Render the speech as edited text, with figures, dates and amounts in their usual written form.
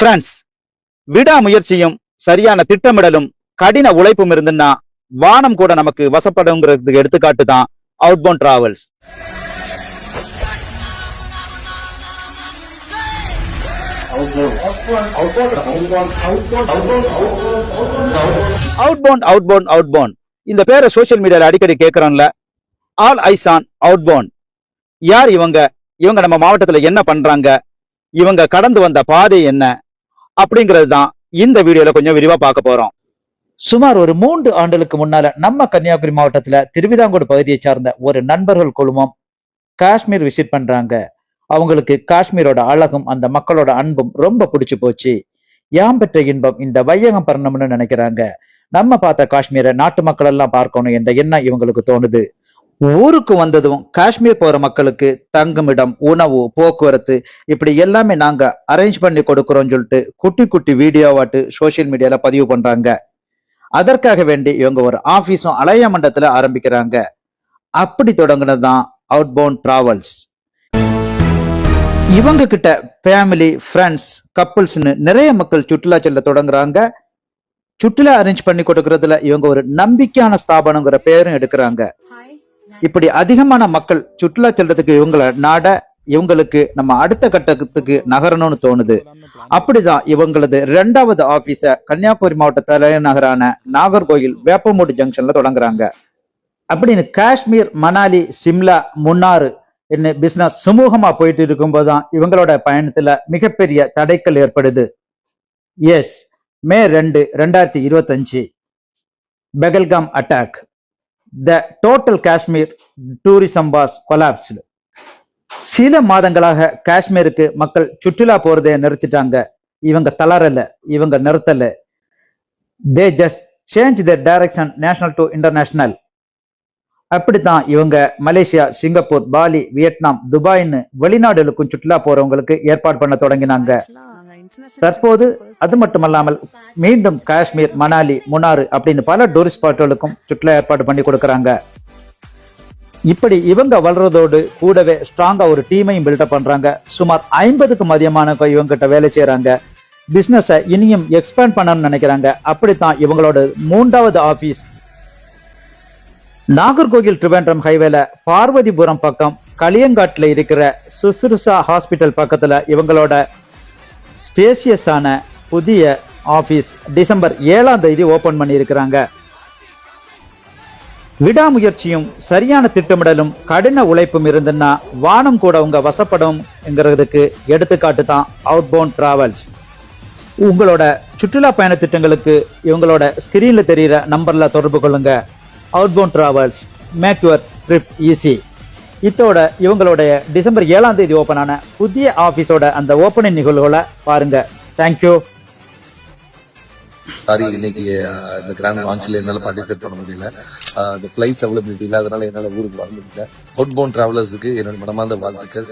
France விடாமுயற்சியும் சரியான திட்டமிடலும் கடின உழைப்பும் இருந்துன்னா வானம் கூட நமக்கு வசப்படுங்கிறதுக்கு எடுத்துக்காட்டு தான் அவுட்பவுண்ட் டிராவல்ஸ். அவுட்பவுண்ட் இந்த பேரை சோசியல் மீடியால அடிக்கடி கேட்கறோம்ல. All eyes on outbound. யார் இவங்க? இவங்க நம்ம மாவட்டத்துல என்ன பண்றாங்க? இவங்க கடந்து வந்த பாதை என்ன அப்படிங்கிறது தான் இந்த வீடியோல கொஞ்சம் விரிவா பார்க்க போறோம். சுமார் ஒரு 3 ஆண்டுகளுக்கு முன்னால நம்ம கன்னியாகுமரி மாவட்டத்துல திருவிதாங்கூர் பகுதியை சார்ந்த ஒரு நண்பர்கள் குழுமம் காஷ்மீர் விசிட் பண்றாங்க. அவங்களுக்கு காஷ்மீரோட அழகும் அந்த மக்களோட அன்பும் ரொம்ப பிடிச்சு போச்சு. யாம் பெற்ற இன்பம் இந்த வையகம் பரணும்னு நினைக்கிறாங்க. நம்ம பார்த்த காஷ்மீரை நாட்டு மக்கள் எல்லாம் பார்க்கணும் என்ற எண்ணம் இவங்களுக்கு தோணுது. ஊருக்கு வந்ததும் காஷ்மீர் போற மக்களுக்கு தங்குமிடம், உணவு, போக்குவரத்து இப்படி எல்லாமே நாங்க அரேஞ்ச் பண்ணி கொடுக்கறோம்னு சொல்லிட்டு குட்டி குட்டி வீடியோவாட்டு சோசியல் மீடியால பதிவு பண்றாங்க. அதற்காக வேண்டி இவங்க ஒரு ஆபீஸும் அலைய மண்டலத்துல ஆரம்பிக்கிறாங்க. அப்படி தொடங்கினதுதான் அவுட்பவுண்ட் டிராவல்ஸ். இவங்க கிட்ட ஃபேமிலி, ஃப்ரெண்ட்ஸ், கப்புள்ஸ்னு நிறைய மக்கள் சுற்றுலா செல்ல தொடங்குறாங்க. சுற்றுலா அரேஞ்ச் பண்ணி கொடுக்கறதுல இவங்க ஒரு நம்பிக்கையான ஸ்தாபனங்கிற பேரும் எடுக்கிறாங்க. இப்படி அதிகமான மக்கள் சுற்றுலா செல்றதுக்கு இவங்கள நாட இவங்களுக்கு நம்ம அடுத்த கட்டத்துக்கு நகரணும்னு தோணுது. அப்படிதான் இவங்களது 2வது ஆபீஸ கன்னியாகுமரி மாவட்ட தலைநகரான நாகர்கோயில் வேப்பமூடு ஜங்ஷன்ல தொடங்குறாங்க. அப்படின்னு காஷ்மீர், மணாலி, சிம்லா, முன்னாறு என்ன பிசினஸ் சுமூகமா போயிட்டு இருக்கும்போதுதான் இவங்களோட பயணத்துல மிகப்பெரிய தடைக்கல் ஏற்படுது. Yes, May 2, 2025 Pahalgam attack. The total Kashmir tourism was collapsed. சில மாதங்களாக காஷ்மீருக்கு மக்கள் சுற்றுலா போறதை நிறுத்திட்டாங்க. இவங்க தளரல, இவங்க நிறுத்தல. They just changed their direction national to international. அப்படித்தான் இவங்க மலேசியா, சிங்கப்பூர், பாலி, வியட்நாம், துபாய்னு வெளிநாடுகளுக்கும் சுற்றுலா போறவங்களுக்கு ஏற்பாடு பண்ண தொடங்கினாங்க. தற்போது அது மட்டுமல்லாமல் மீண்டும் காஷ்மீர், மணாலி, முன்னாறு அப்படின்னு பல டூரிஸ்ட் ஸ்பாட்களுக்கும் சுற்றுலா ஏற்பாடு பண்ணி கொடுக்கறாங்க. இப்படி இவங்க வளர்றதோடு கூடவே ஸ்ட்ராங்கா ஒரு டீமையும் பில்டப் பண்றாங்க. சுமார் 50க்கும் அதிகமான இவங்க கிட்ட வேலை செய்யறாங்க. பிசினஸ இனியும் எக்ஸ்பேண்ட் பண்ணணும்னு நினைக்கிறாங்க. அப்படித்தான் இவங்களோட 3வது ஆபீஸ் நாகர்கோவில் ட்ரிவேண்ட்ரம் ஹைவேல பார்வதிபுரம் பக்கம் களியங்காட்டுல இருக்கிற சுசுருசா ஹாஸ்பிட்டல் பக்கத்துல இவங்களோட ஸ்பேசியஸான புதிய ஆபீஸ் டிசம்பர் 7 ஓபன் பண்ணி இருக்கிறாங்க. விடாமுயற்சியும் சரியான திட்டமிடலும் கடின உழைப்பும் இருந்துன்னா வானம் கூட உங்க வசப்படும்ங்கிறதுக்கு எடுத்துக்காட்டு தான் அவுட்பவுண்ட் டிராவல்ஸ். உங்களோட சுற்றுலா பயண திட்டங்களுக்கு இவங்களோட ஸ்கிரீன்ல தெரிகிற நம்பர்ல தொடர்பு கொள்ளுங்க. Outbound travels, make your trip easy. இதோட இவங்களுடைய டிசம்பர் 7 ஓபன் ஆன புதிய ஆபீஸோட அந்த ஓபனிங் நிகழ்வுகளை பாருங்க. தேங்க்யூ. சாரி, இன்னைக்கு இந்த கிராண்ட் லான்ச்ல என்னால பார்ட்டிசிபேட் பண்ண முடியல. இந்த ஃபிளைட்ஸ் அவைலபிலிட்டி இல்லாதனால என்னால ஊருக்கு வர முடியல. அவுட்பவுண்ட் டிராவலர்ஸுக்கு என்னோட மனமார்ந்த வாழ்த்துக்கள்.